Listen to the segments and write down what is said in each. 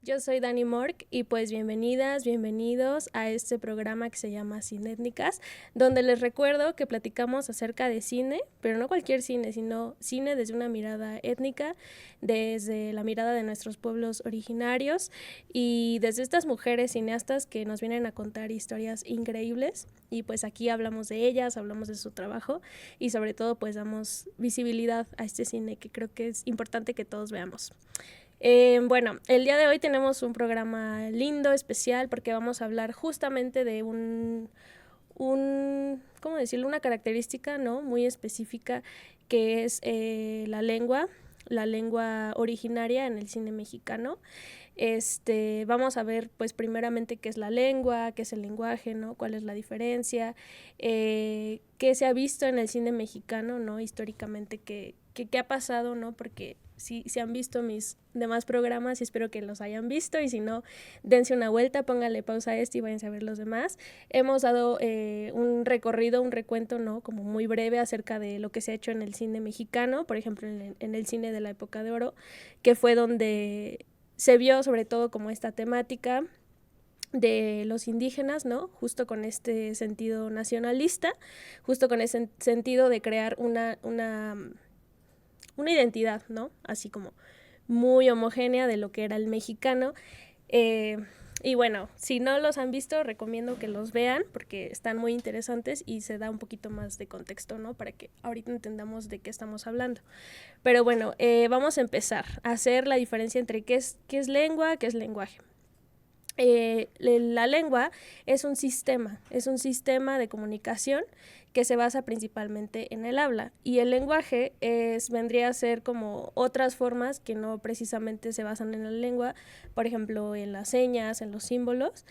Yo soy Dani Mork y pues bienvenidas, bienvenidos a este programa que se llama Cinétnicas, donde les recuerdo que platicamos acerca de cine, pero no cualquier cine, sino cine desde una mirada étnica, desde la mirada de nuestros pueblos originarios y desde estas mujeres cineastas que nos vienen a contar historias increíbles. Y pues aquí hablamos de ellas, hablamos de su trabajo y sobre todo pues damos visibilidad a este cine que creo que es importante que todos veamos. Bueno, el día de hoy tenemos un programa lindo, especial, porque vamos a hablar justamente de ¿cómo decirlo? Una característica, ¿no? Muy específica, que es la lengua originaria en el cine mexicano. Vamos a ver, pues, primeramente qué es la lengua, qué es el lenguaje, ¿no? Cuál es la diferencia, qué se ha visto en el cine mexicano, ¿no? Históricamente, qué ha pasado, ¿no? Porque si han visto mis demás programas y espero que los hayan visto, y si no, dense una vuelta, pónganle pausa a este y váyanse a ver los demás. Hemos dado un recorrido, un recuento, ¿no? Como muy breve acerca de lo que se ha hecho en el cine mexicano, por ejemplo, en el cine de la época de oro, que fue donde se vio sobre todo como esta temática de los indígenas, ¿no? Justo con este sentido nacionalista, justo con ese sentido de crear una identidad, ¿no? Así como muy homogénea de lo que era el mexicano. Y bueno, si no los han visto, recomiendo que los vean porque están muy interesantes y se da un poquito más de contexto, ¿no? Para que ahorita entendamos de qué estamos hablando. Pero bueno, vamos a empezar a hacer la diferencia entre qué es lengua, qué es lenguaje. La lengua es un sistema de comunicación que se basa principalmente en el habla, y el lenguaje vendría a ser como otras formas que no precisamente se basan en la lengua, por ejemplo en las señas, en los símbolos.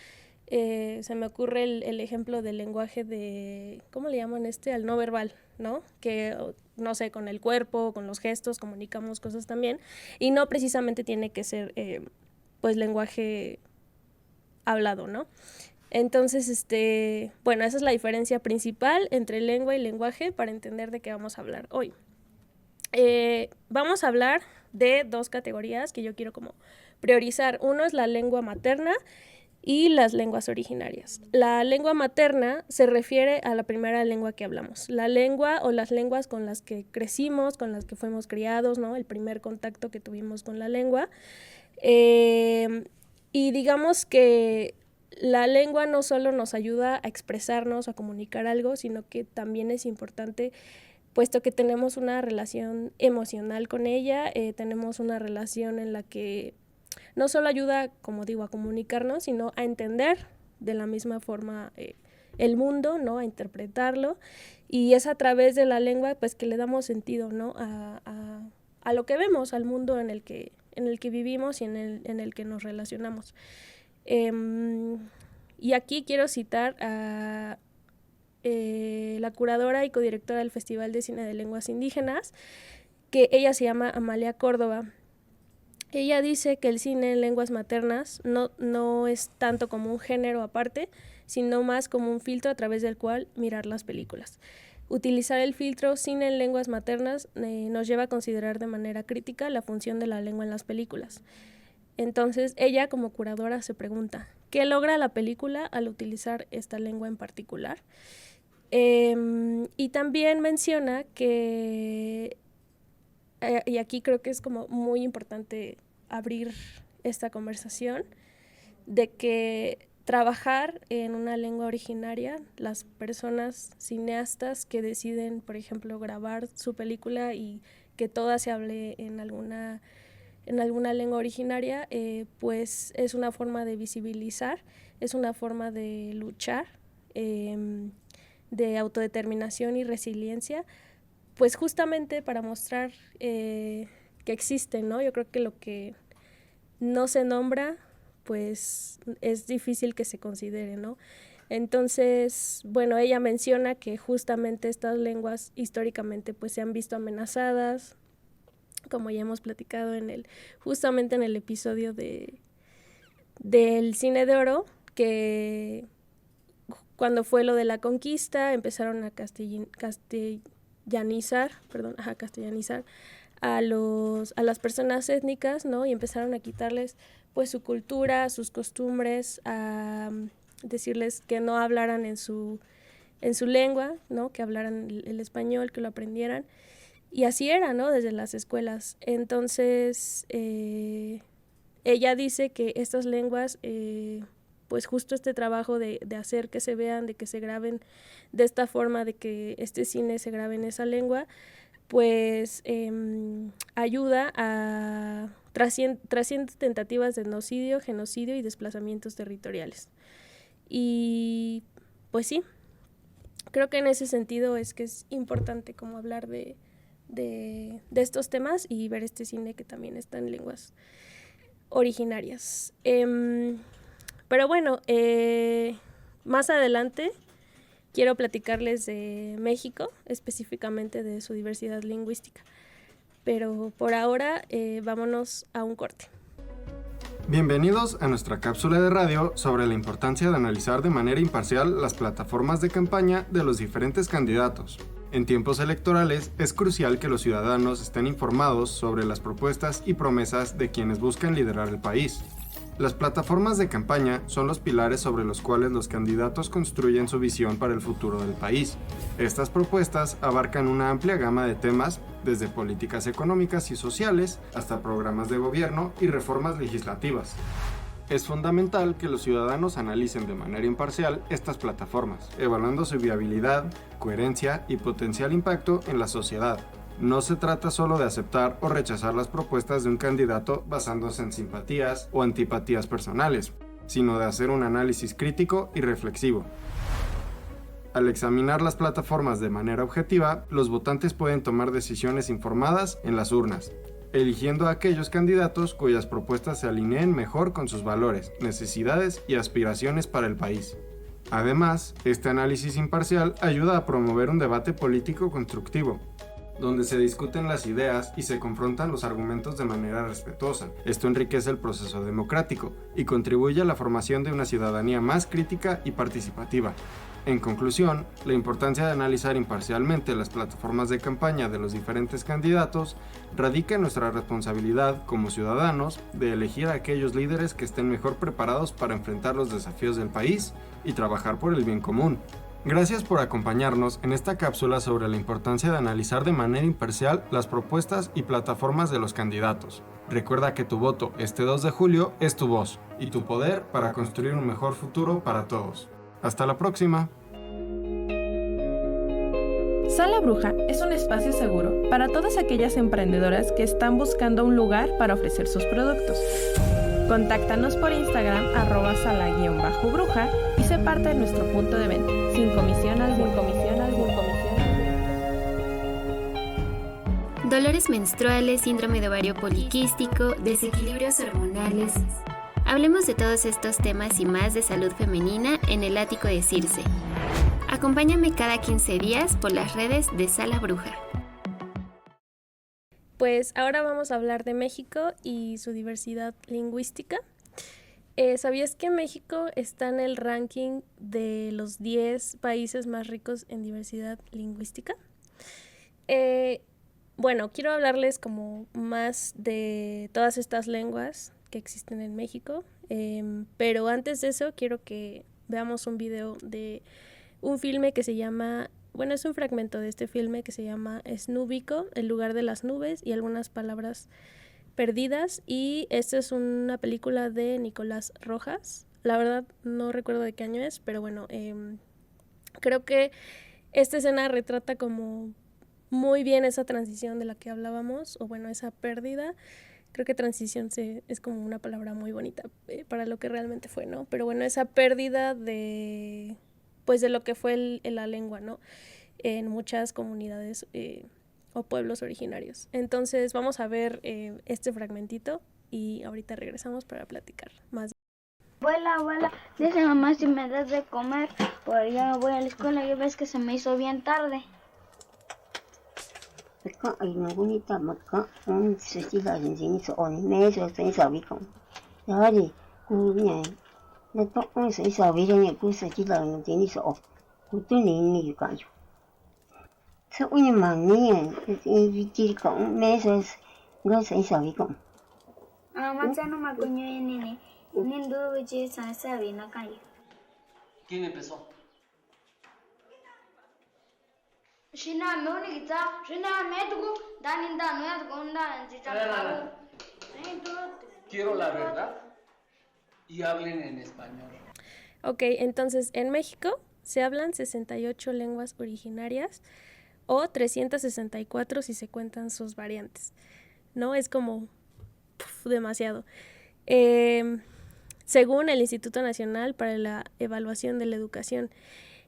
Se me ocurre el ejemplo del lenguaje de, ¿cómo le llaman al no verbal, ¿no? Que, no sé, con el cuerpo, con los gestos comunicamos cosas también, y no precisamente tiene que ser pues lenguaje hablado, ¿no? Entonces, bueno, esa es la diferencia principal entre lengua y lenguaje para entender de qué vamos a hablar hoy. Vamos a hablar de dos categorías que yo quiero como priorizar. Uno es la lengua materna y las lenguas originarias. La lengua materna se refiere a la primera lengua que hablamos, la lengua o las lenguas con las que crecimos, con las que fuimos criados, ¿no? El primer contacto que tuvimos con la lengua. Y digamos que la lengua no solo nos ayuda a expresarnos, a comunicar algo, sino que también es importante, puesto que tenemos una relación emocional con ella, tenemos una relación en la que no solo ayuda, como digo, a comunicarnos, sino a entender de la misma forma el mundo, ¿no? A interpretarlo, y es a través de la lengua pues que le damos sentido, ¿no? a lo que vemos, al mundo en el que vivimos y en el que nos relacionamos. Y aquí quiero citar a la curadora y codirectora del Festival de Cine de Lenguas Indígenas, que ella se llama Amalia Córdoba. Ella dice que el cine en lenguas maternas no es tanto como un género aparte, sino más como un filtro a través del cual mirar las películas. Utilizar el filtro cine en lenguas maternas nos lleva a considerar de manera crítica la función de la lengua en las películas. Entonces, ella como curadora se pregunta, ¿qué logra la película al utilizar esta lengua en particular? Y también menciona que, y aquí creo que es como muy importante abrir esta conversación, de que trabajar en una lengua originaria, las personas cineastas que deciden, por ejemplo, grabar su película y que toda se hable en alguna lengua originaria, pues es una forma de visibilizar, es una forma de luchar, de autodeterminación y resiliencia, pues justamente para mostrar que existe, ¿no? Yo creo que lo que no se nombra, pues es difícil que se considere, ¿no? Entonces, bueno, ella menciona que justamente estas lenguas históricamente pues se han visto amenazadas, como ya hemos platicado justamente en el episodio del Cine de Oro, que cuando fue lo de la conquista empezaron a castellanizar a las personas étnicas, ¿no? Y empezaron a quitarles pues su cultura, sus costumbres, a decirles que no hablaran en su lengua, ¿no? Que hablaran el español, que lo aprendieran. Y así era, ¿no? Desde las escuelas. Entonces, ella dice que estas lenguas, pues justo este trabajo de hacer que se vean, de que se graben de esta forma, de que este cine se grabe en esa lengua, pues ayuda a trasciende tentativas de genocidio, genocidio y desplazamientos territoriales. Y pues sí, creo que en ese sentido es que es importante como hablar de estos temas y ver este cine que también está en lenguas originarias. Pero bueno, más adelante quiero platicarles de México, específicamente de su diversidad lingüística. Pero por ahora, vámonos a un corte. Bienvenidos a nuestra cápsula de radio sobre la importancia de analizar de manera imparcial las plataformas de campaña de los diferentes candidatos. En tiempos electorales es crucial que los ciudadanos estén informados sobre las propuestas y promesas de quienes buscan liderar el país. Las plataformas de campaña son los pilares sobre los cuales los candidatos construyen su visión para el futuro del país. Estas propuestas abarcan una amplia gama de temas, desde políticas económicas y sociales hasta programas de gobierno y reformas legislativas. Es fundamental que los ciudadanos analicen de manera imparcial estas plataformas, evaluando su viabilidad, coherencia y potencial impacto en la sociedad. No se trata solo de aceptar o rechazar las propuestas de un candidato basándose en simpatías o antipatías personales, sino de hacer un análisis crítico y reflexivo. Al examinar las plataformas de manera objetiva, los votantes pueden tomar decisiones informadas en las urnas, eligiendo a aquellos candidatos cuyas propuestas se alineen mejor con sus valores, necesidades y aspiraciones para el país. Además, este análisis imparcial ayuda a promover un debate político constructivo, donde se discuten las ideas y se confrontan los argumentos de manera respetuosa. Esto enriquece el proceso democrático y contribuye a la formación de una ciudadanía más crítica y participativa. En conclusión, la importancia de analizar imparcialmente las plataformas de campaña de los diferentes candidatos radica en nuestra responsabilidad como ciudadanos de elegir a aquellos líderes que estén mejor preparados para enfrentar los desafíos del país y trabajar por el bien común. Gracias por acompañarnos en esta cápsula sobre la importancia de analizar de manera imparcial las propuestas y plataformas de los candidatos. Recuerda que tu voto este 2 de julio es tu voz y tu poder para construir un mejor futuro para todos. Hasta la próxima. Sala Bruja es un espacio seguro para todas aquellas emprendedoras que están buscando un lugar para ofrecer sus productos. Contáctanos por Instagram @sala_bruja y sé parte de nuestro punto de venta, sin comisión alguna. Dolores menstruales, síndrome de ovario poliquístico, desequilibrios hormonales. Hablemos de todos estos temas y más de salud femenina en el ático de Circe. Acompáñame cada 15 días por las redes de Sala Bruja. Pues ahora vamos a hablar de México y su diversidad lingüística. ¿Sabías que México está en el ranking de los 10 países más ricos en diversidad lingüística? Bueno, quiero hablarles como más de todas estas lenguas que existen en México, pero antes de eso quiero que veamos un video de un filme que se llama, bueno, es un fragmento de este filme que se llama Snúbico, el lugar de las nubes y algunas palabras perdidas, y esta es una película de Nicolás Rojas. La verdad no recuerdo de qué año es, pero bueno, creo que esta escena retrata como muy bien esa transición de la que hablábamos, o bueno, esa pérdida. Creo que transición es como una palabra muy bonita para lo que realmente fue, ¿no? Pero bueno, esa pérdida de, pues de lo que fue la lengua, ¿no? En muchas comunidades o pueblos originarios. Entonces vamos a ver este fragmentito y ahorita regresamos para platicar más. Abuela, abuela, dice mamá si me das de comer, porque ya me voy a la escuela y ves que se me hizo bien tarde. 是为忙呢，只讲咩事，我谁手一讲。Machano macoño nene, nindo veche sabe en la calle. ¿Quién empezó? Shina me unita, shina me tugu, daninda no es gonda, No. Quiero la verdad y hablen en español. Ok, entonces en México se hablan 68 lenguas originarias o 364 si se cuentan sus variantes, ¿no? Es como demasiado. Según el Instituto Nacional para la Evaluación de la Educación.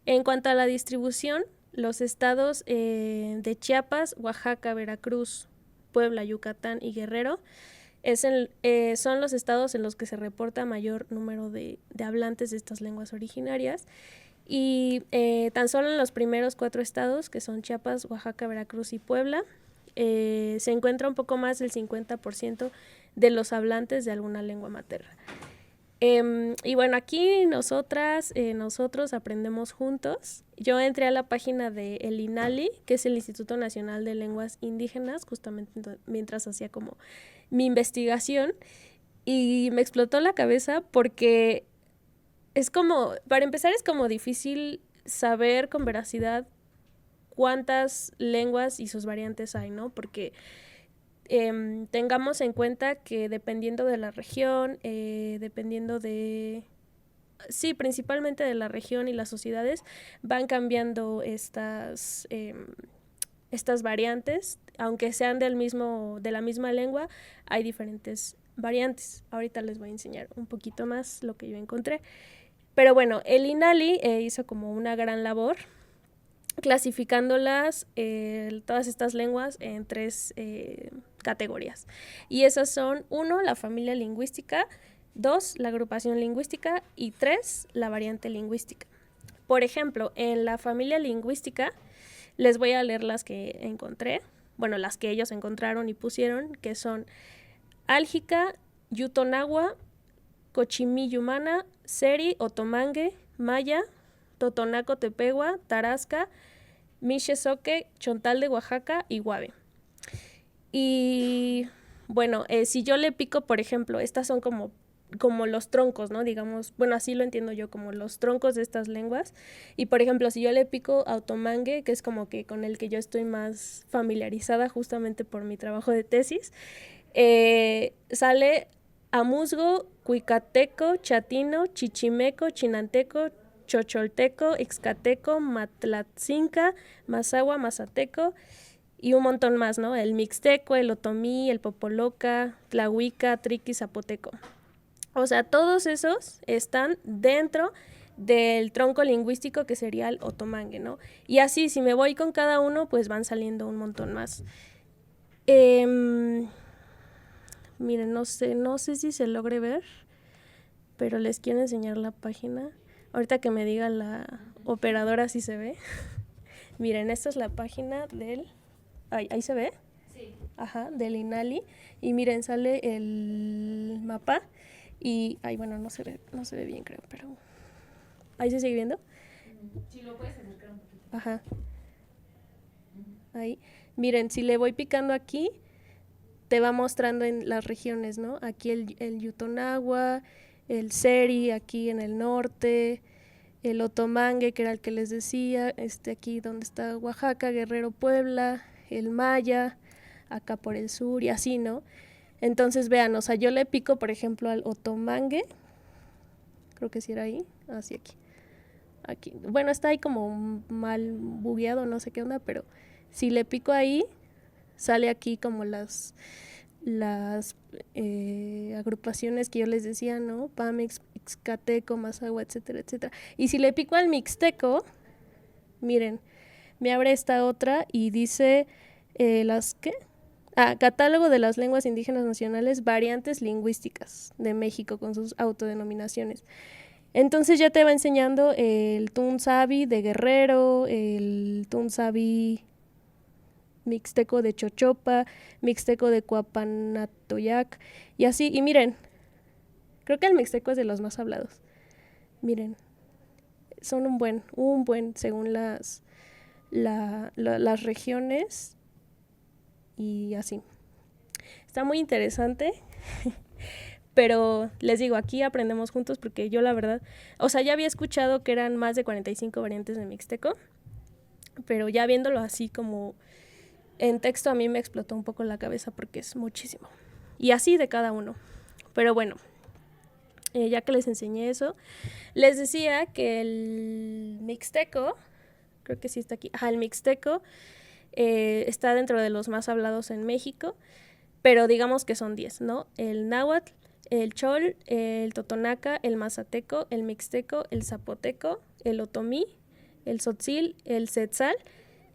En cuanto a la distribución, los estados de Chiapas, Oaxaca, Veracruz, Puebla, Yucatán y Guerrero son los estados en los que se reporta mayor número de hablantes de estas lenguas originarias. Y tan solo en los primeros 4 estados, que son Chiapas, Oaxaca, Veracruz y Puebla, se encuentra un poco más del 50% de los hablantes de alguna lengua materna. Y bueno, aquí nosotros aprendemos juntos. Yo entré a la página de el INALI, que es el Instituto Nacional de Lenguas Indígenas, justamente mientras hacía como mi investigación, y me explotó la cabeza porque es como, para empezar, es como difícil saber con veracidad cuántas lenguas y sus variantes hay, ¿no? Porque tengamos en cuenta que dependiendo de la región, principalmente de la región y las sociedades, van cambiando estas variantes, aunque sean de la misma lengua, hay diferentes variantes. Ahorita les voy a enseñar un poquito más lo que yo encontré. Pero bueno, el INALI hizo como una gran labor clasificándolas, todas estas lenguas, en 3 categorías. Y esas son: 1, la familia lingüística; 2, la agrupación lingüística; y 3, la variante lingüística. Por ejemplo, en la familia lingüística, les voy a leer las que encontré, bueno, las que ellos encontraron y pusieron, que son álgica, yutonagua, cochimí-yumana, seri, otomangue, maya, totonaco tepehua, tarasca, mixe-zoque, chontal de Oaxaca y guave. Y bueno, si yo le pico, por ejemplo, estas son como los troncos, ¿no? Digamos, bueno, así lo entiendo yo, como los troncos de estas lenguas. Y por ejemplo, si yo le pico a otomangue, que es como que con el que yo estoy más familiarizada justamente por mi trabajo de tesis, sale amuzgo, cuicateco, chatino, chichimeco, chinanteco, chocholteco, ixcateco, matlatzinca, mazahua, mazateco y un montón más, ¿no? El mixteco, el otomí, el popoloca, tlahuica, triqui, zapoteco. O sea, todos esos están dentro del tronco lingüístico que sería el otomangue, ¿no? Y así, si me voy con cada uno, pues van saliendo un montón más. Miren, no sé si se logre ver, pero les quiero enseñar la página. Ahorita que me diga la operadora si se ve. Miren, esta es la página del... ¿Ahí se ve? Sí. Ajá, del INALI. Y miren, sale el mapa. Y, bueno, no se ve bien, creo, pero... ¿Ahí se sigue viendo? Si lo puedes acercar un poquito. Ajá. Ahí. Miren, si le voy picando aquí, te va mostrando en las regiones, ¿no? Aquí el yutonagua, el seri, aquí en el norte, el otomangue, que era el que les decía, aquí donde está Oaxaca, Guerrero, Puebla, el maya, acá por el sur y así, ¿no? Entonces, vean, o sea, yo le pico, por ejemplo, al otomangue, creo que sí era ahí, así aquí. Bueno, está ahí como mal bugueado, no sé qué onda, pero si le pico ahí, sale aquí como las agrupaciones que yo les decía, ¿no? Pamex, ixcateco, mazahua, etcétera, etcétera. Y si le pico al mixteco, miren, me abre esta otra y dice Catálogo de las lenguas indígenas nacionales, variantes lingüísticas de México con sus autodenominaciones. Entonces ya te va enseñando el tunzabi de Guerrero, el tunzabi mixteco de Chochopa, mixteco de Cuapanatoyac y así. Y miren, creo que el mixteco es de los más hablados. Miren, son un buen, según las regiones y así. Está muy interesante, pero les digo, aquí aprendemos juntos porque yo la verdad, o sea, ya había escuchado que eran más de 45 variantes de mixteco, pero ya viéndolo así como en texto a mí me explotó un poco la cabeza porque es muchísimo. Y así de cada uno. Pero bueno, ya que les enseñé eso, les decía que el mixteco, creo que sí está aquí, el mixteco está dentro de los más hablados en México, pero digamos que son 10, ¿no? El náhuatl, el chol, el totonaca, el mazateco, el mixteco, el zapoteco, el otomí, el tzotzil, el tzetzal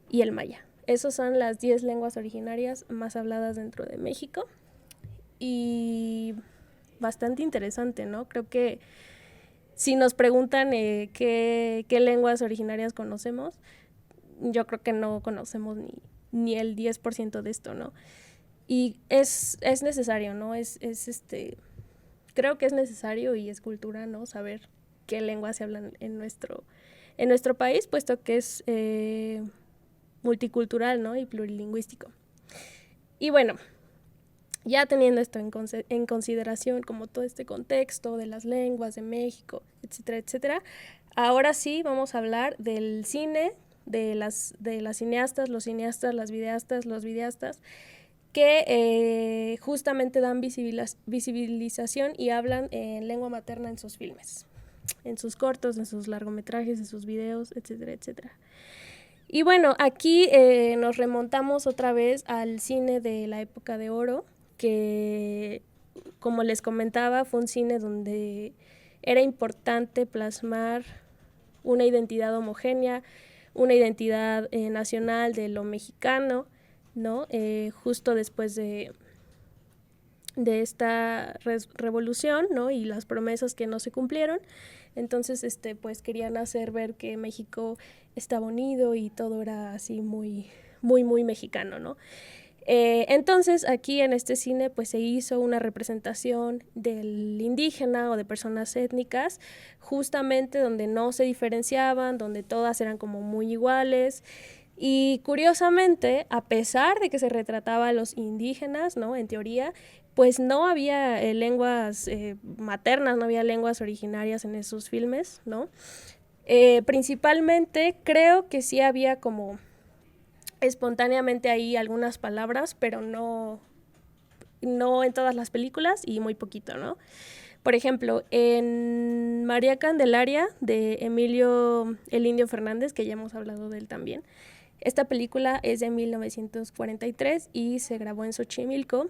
y el maya. Esas son las 10 lenguas originarias más habladas dentro de México. Y bastante interesante, ¿no? Creo que si nos preguntan qué lenguas originarias conocemos, yo creo que no conocemos ni el 10% de esto, ¿no? Y es necesario, ¿no? Creo que es necesario y es cultura, ¿no? Saber qué lenguas se hablan en nuestro país, puesto que es multicultural, ¿no? Y plurilingüístico. Y bueno, ya teniendo esto en consideración, como todo este contexto de las lenguas de México, etcétera, etcétera, ahora sí vamos a hablar del cine, de las cineastas, los cineastas, las videastas, los videastas, que justamente dan visibilización y hablan en lengua materna en sus filmes, en sus cortos, en sus largometrajes, en sus videos, etcétera, etcétera. Y bueno, aquí nos remontamos otra vez al cine de la época de oro, que, como les comentaba, fue un cine donde era importante plasmar una identidad homogénea, una identidad nacional de lo mexicano, ¿no? Justo después de esta revolución, ¿no? Y las promesas que no se cumplieron. Entonces, pues querían hacer ver que México estaba unido y todo era así muy, muy, muy mexicano, ¿no? Entonces, aquí en este cine, pues se hizo una representación del indígena o de personas étnicas, justamente donde no se diferenciaban, donde todas eran como muy iguales. Y curiosamente, a pesar de que se retrataba a los indígenas, ¿no? En teoría, pues no había lenguas maternas, no había lenguas originarias en esos filmes, ¿no? Principalmente creo que sí había como espontáneamente ahí algunas palabras, pero no en todas las películas y muy poquito, ¿no? Por ejemplo, en María Candelaria de Emilio el Indio Fernández, que ya hemos hablado de él también, esta película es de 1943 y se grabó en Xochimilco.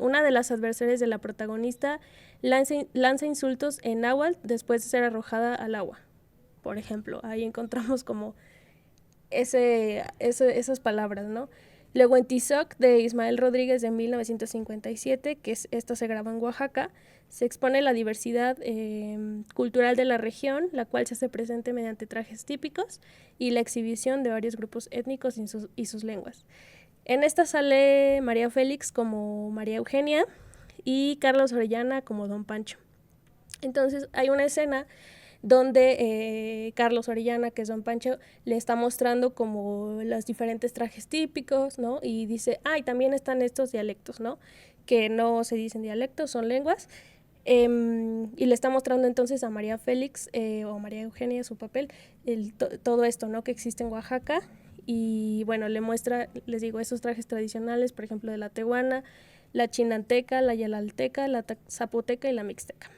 Una de las adversarias de la protagonista lanza insultos en náhuatl después de ser arrojada al agua. Por ejemplo, ahí encontramos como esas palabras, ¿no? Luego en Tizoc de Ismael Rodríguez de 1957, que esta se grabó en Oaxaca, se expone la diversidad cultural de la región, la cual se hace presente mediante trajes típicos y la exhibición de varios grupos étnicos y sus lenguas. En esta sale María Félix como María Eugenia y Carlos Orellana como Don Pancho. Entonces hay una escena donde Carlos Orellana, que es Don Pancho, le está mostrando como los diferentes trajes típicos, ¿no? Y dice, y también están estos dialectos, ¿no? Que no se dicen dialectos, son lenguas. Y le está mostrando entonces a María Félix o María Eugenia, su papel, todo esto, ¿no? Que existe en Oaxaca. Y bueno, le muestra, les digo, esos trajes tradicionales, por ejemplo, de la tehuana, la chinanteca, la yalalteca, la zapoteca y la mixteca.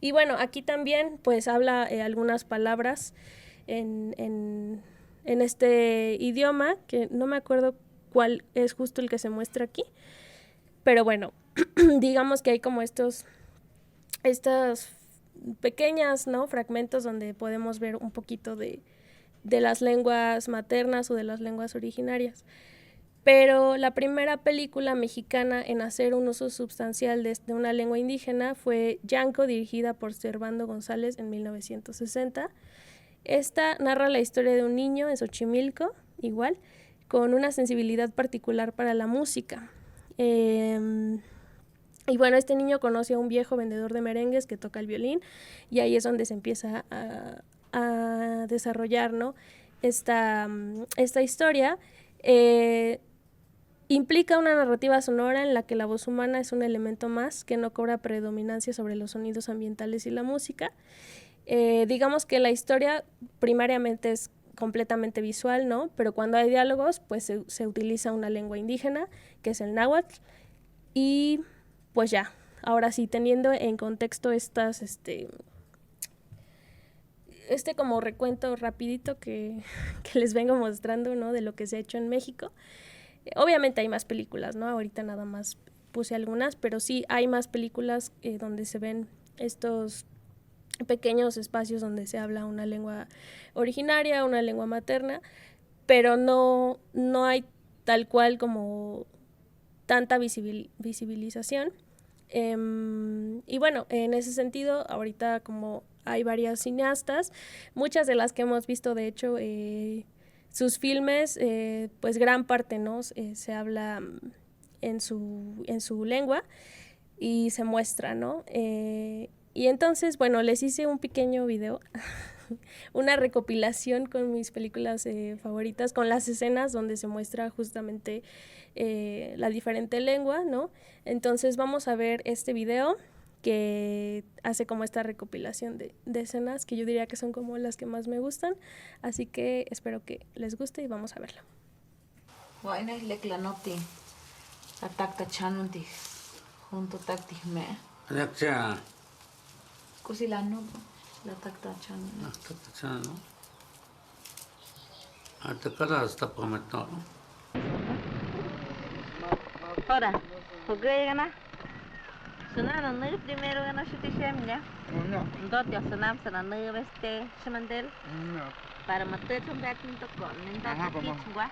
Y bueno, aquí también pues habla algunas palabras en este idioma, que no me acuerdo cuál es justo el que se muestra aquí, pero bueno, digamos que hay como estas pequeñas, ¿no? Fragmentos donde podemos ver un poquito de las lenguas maternas o de las lenguas originarias. Pero la primera película mexicana en hacer un uso sustancial de una lengua indígena fue Yanco, dirigida por Servando González en 1960. Esta narra la historia de un niño en Xochimilco, igual, con una sensibilidad particular para la música. Y bueno, este niño conoce a un viejo vendedor de merengues que toca el violín y ahí es donde se empieza a desarrollar, ¿no? esta historia. Implica una narrativa sonora en la que la voz humana es un elemento más que no cobra predominancia sobre los sonidos ambientales y la música. Digamos que la historia primariamente es completamente visual, ¿no? Pero cuando hay diálogos, pues se utiliza una lengua indígena, que es el náhuatl. Y pues ya, ahora sí, teniendo en contexto como recuento rapidito que les vengo mostrando, ¿no? De lo que se ha hecho en México. Obviamente hay más películas, ¿no? Ahorita nada más puse algunas, pero sí hay más películas donde se ven estos pequeños espacios donde se habla una lengua originaria, una lengua materna, pero no hay tal cual como tanta visibilización. Y bueno, en ese sentido, ahorita como hay varias cineastas, muchas de las que hemos visto, de hecho, sus filmes, pues gran parte, ¿no? Se habla en su lengua y se muestra, ¿no? Y entonces, bueno, les hice un pequeño video, una recopilación con mis películas favoritas, con las escenas donde se muestra justamente la diferente lengua, ¿no? Entonces vamos a ver este video que hace como esta recopilación de escenas que yo diría que son como las que más me gustan, así que espero que les guste y vamos a verlo. Sonana no primero gana shuti shemnya. No. Dot ya sonam sana no veste shemandel. No. Para matar un back to con nenta kichwa.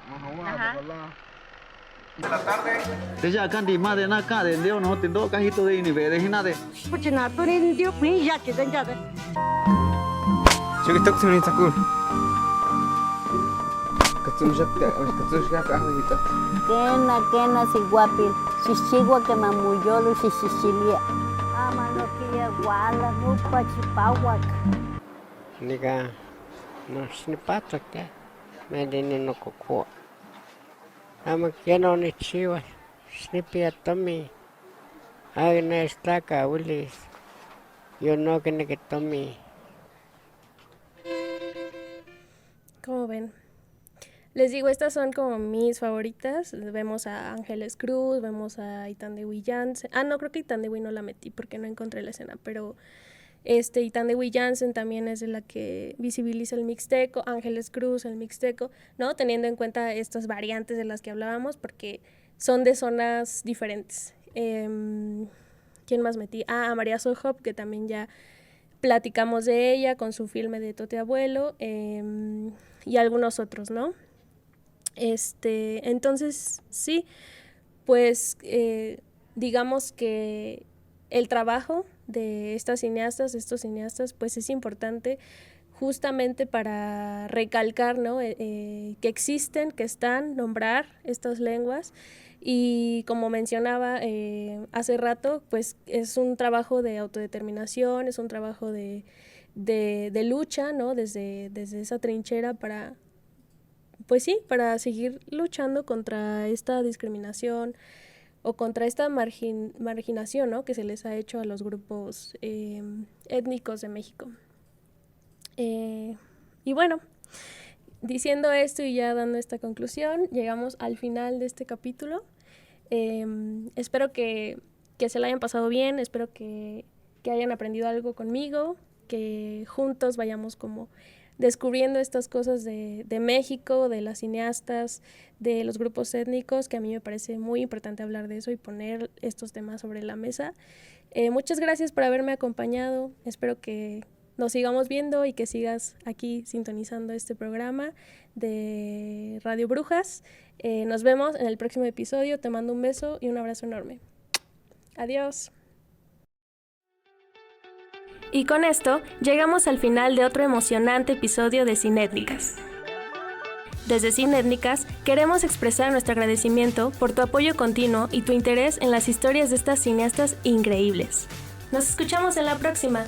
Ajá. De la tarde. Deja akan di ma de na ka de leo no tindo ka hito de ni ve de hina de. Puchina to ni dio ni ya que den ya de. Chegi tok suni takul. Katsun shakta ahita. Kena si guapil. Chichigua que mamuyolo chichichilia. Amano kia guala mupa chipawak. Niga no snipato te. Medini no coco. Ama kiano ni chiwa. Snipia tomi. Agna estaca ulis. Yo no que tomi. ¿Cómo ven? Les digo, estas son como mis favoritas. Vemos a Ángeles Cruz, vemos a Itandewi Jansen. No, creo que Itandewi no la metí porque no encontré la escena, pero Itandewi Jansen también es de la que visibiliza el mixteco, Ángeles Cruz, el mixteco, ¿no? Teniendo en cuenta estas variantes de las que hablábamos, porque son de zonas diferentes. ¿Quién más metí? A María Sohop, que también ya platicamos de ella con su filme de Tote Abuelo, y algunos otros, ¿no? Entonces, sí, pues digamos que el trabajo de estos cineastas, pues es importante justamente para recalcar, ¿no? Que existen, que están, nombrar estas lenguas y como mencionaba hace rato, pues es un trabajo de autodeterminación, es un trabajo de lucha, ¿no? Desde esa trinchera para... Pues sí, para seguir luchando contra esta discriminación o contra esta marginación, ¿no? Que se les ha hecho a los grupos étnicos de México. Y bueno, diciendo esto y ya dando esta conclusión, llegamos al final de este capítulo. Espero que se la hayan pasado bien, espero que hayan aprendido algo conmigo, que juntos vayamos como descubriendo estas cosas de México, de las cineastas, de los grupos étnicos, que a mí me parece muy importante hablar de eso y poner estos temas sobre la mesa. Muchas gracias por haberme acompañado, espero que nos sigamos viendo y que sigas aquí sintonizando este programa de Radio Brujas. Nos vemos en el próximo episodio, te mando un beso y un abrazo enorme. Adiós. Y con esto llegamos al final de otro emocionante episodio de Cinétnicas. Desde Cinétnicas queremos expresar nuestro agradecimiento por tu apoyo continuo y tu interés en las historias de estas cineastas increíbles. Nos escuchamos en la próxima.